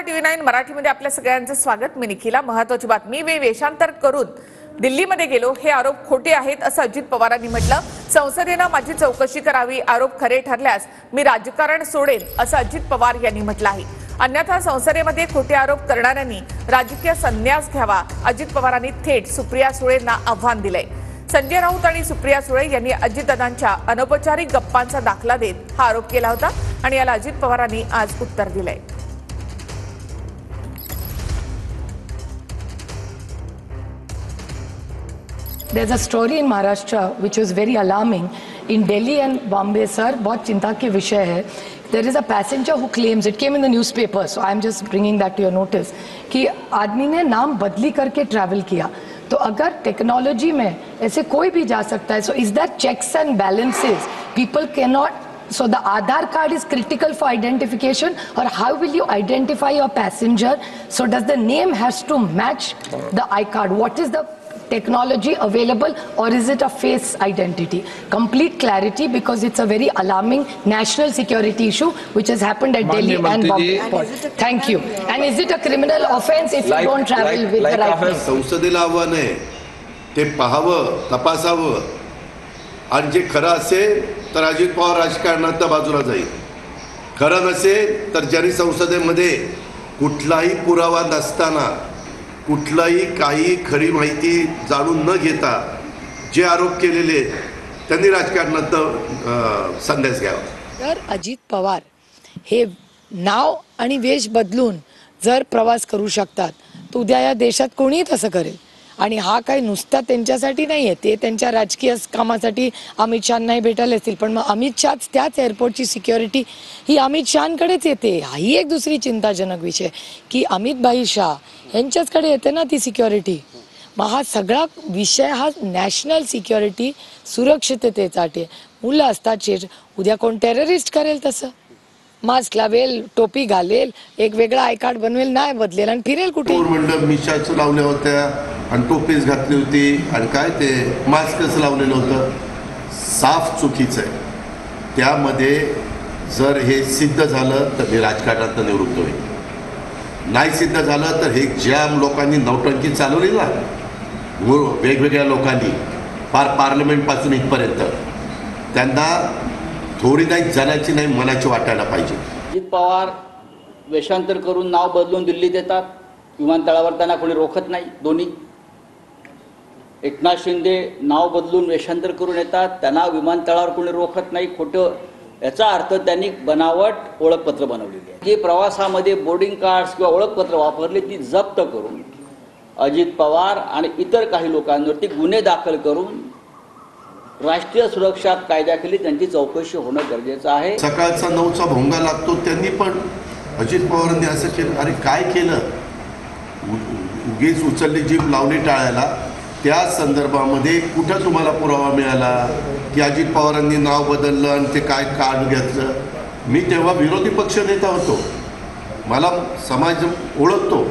नमस्कार, TV9 मराठीमध्ये आपल्या सगळ्यांचं स्वागत। मी निखिला। महत्त्वाची बातमी, वेशांतर करून दिल्लीमध्ये गेलो, हे आरोप खोटे आहेत असं अजित पवारांनी म्हटलं। संसदेने माझी चौकशी करावी, आरोप खरे ठरल्यास मी राजकारण सोडेन असं अजित पवार यांनी म्हटलं आहे। अन्यथा संसदेमध्ये खोटे आरोप करणाऱ्यांनी राजकीय संन्यास घ्यावा, अजित पवारांनी थेट सुप्रिया सुळेंना आव्हान दिलंय। संजय राऊत आणि सुप्रिया सुळे यांनी अजितदादांच्या अनौपचारिक गप्पांचा दाखला देत हा आरोप केला होता आणि याला अजित पवारांनी आज उत्तर दिलंय। There's a story in Maharashtra which was very alarming. In Delhi and Bombay, sir, बहुत चिंता के विषय है। There is a passenger who claims, it came in the newspaper, so I'm just bringing that to your notice, कि आदमी ने नाम बदली करके travel KIA. तो अगर टेक्नोलॉजी में ऐसे कोई भी जा सकता है, so is that checks and balances? People cannot. So the Aadhaar card is critical for identification, or how will you identify your passenger? So does the name has to match the iCard? What is the technology available, or is it a face identity? Complete clarity, because it's a very alarming national security issue which has happened at Delhi and Bombay. Thank you. And is it a criminal offense if you don't travel with the right name? संसदेला आव्हान आहे, ते पाहावं, तपासावं, आणि जे खरं असेल तर अजित पवार राजकारणात बाजूला जाईल, खरं नसेल तर ज्यांनी संसदेमध्ये कुठलाही पुरावा नसताना, कुठलाही काही खरी माहिती जाणून न घेता जे आरोप केलेले त्यांनी राजकारणात संन्यास घ्यावा। तर अजित पवार हे नाव आणि वेश बदलून जर प्रवास करू शकतात, तर उद्या या देशात कोणीही तसं करेल। आणि हा काही नुसता त्यांच्यासाठी नाही आहे, ते त्यांच्या राजकीय कामासाठी अमित शहांनाही भेटायला असतील, पण मग अमित शहा त्याच एअरपोर्टची सिक्युरिटी ही अमित शहांकडेच येते। ही एक दुसरी चिंताजनक विषय की अमित भाई शाह यांच्याचकडे येते ना ती सिक्युरिटी। मग हा सगळा विषय हा नॅशनल सिक्युरिटी सुरक्षिततेसाठी। मुलं असतात, उद्या कोण टेररिस्ट करेल तसं, मास्क लावेल, टोपी घालेल, एक वेगळा आय कार्ड बनवेल, नाही बदलेल आणि फिरेल कुठे। मंडप मिशाच लावल्या होत्या आणि टोपीच घातली होती आणि काय ते मास्कच लावलेलं होतं, साफ चुकीचं आहे। त्यामध्ये जर हे सिद्ध झालं तर हे राजकारणात निवृत्त होईल, नाही सिद्ध झालं तर हे ज्या लोकांनी नौटंकी चालवली ना, वेगवेगळ्या लोकांनी, फार पार्लमेंटपासून इथपर्यंत, त्यांना थोडी नाही जनाची नाही मनाची वाटायला पाहिजे। अजित पवार वेशांतर करून नाव बदलून दिल्लीत येतात, विमानतळावर त्यांना कोणी रोखत नाही। दोन्ही एकनाथ शिंदे नाव बदलून वेशांतर करून येतात, त्यांना विमानतळावर कोणी रोखत नाही। खोटं, याचा अर्थ त्यांनी बनावट ओळखपत्र बनवलेली आहे। जे प्रवासामध्ये बोर्डिंग कार्ड्स किंवा ओळखपत्र वापरली ती जप्त करून अजित पवार आणि इतर काही लोकांवरती गुन्हे दाखल करून राष्ट्रीय सुरक्षा कायद्याखाली त्यांची चौकशी होणं गरजेचं आहे। सकाळचा 9चा भोंगा लागतो, त्यांनी पण अजित पवारांनी असं केलं, अरे काय केलं, उगीच उचलली जीभ लावली टाळायला। त्या संदर्भामध्ये कुठं तुम्हाला पुरावा मिळाला की अजित पवारांनी नाव बदललं आणि ते काय कार्ड घेतलं? मी तेव्हा विरोधी पक्ष नेता होतो, मला समाज ओळखतो,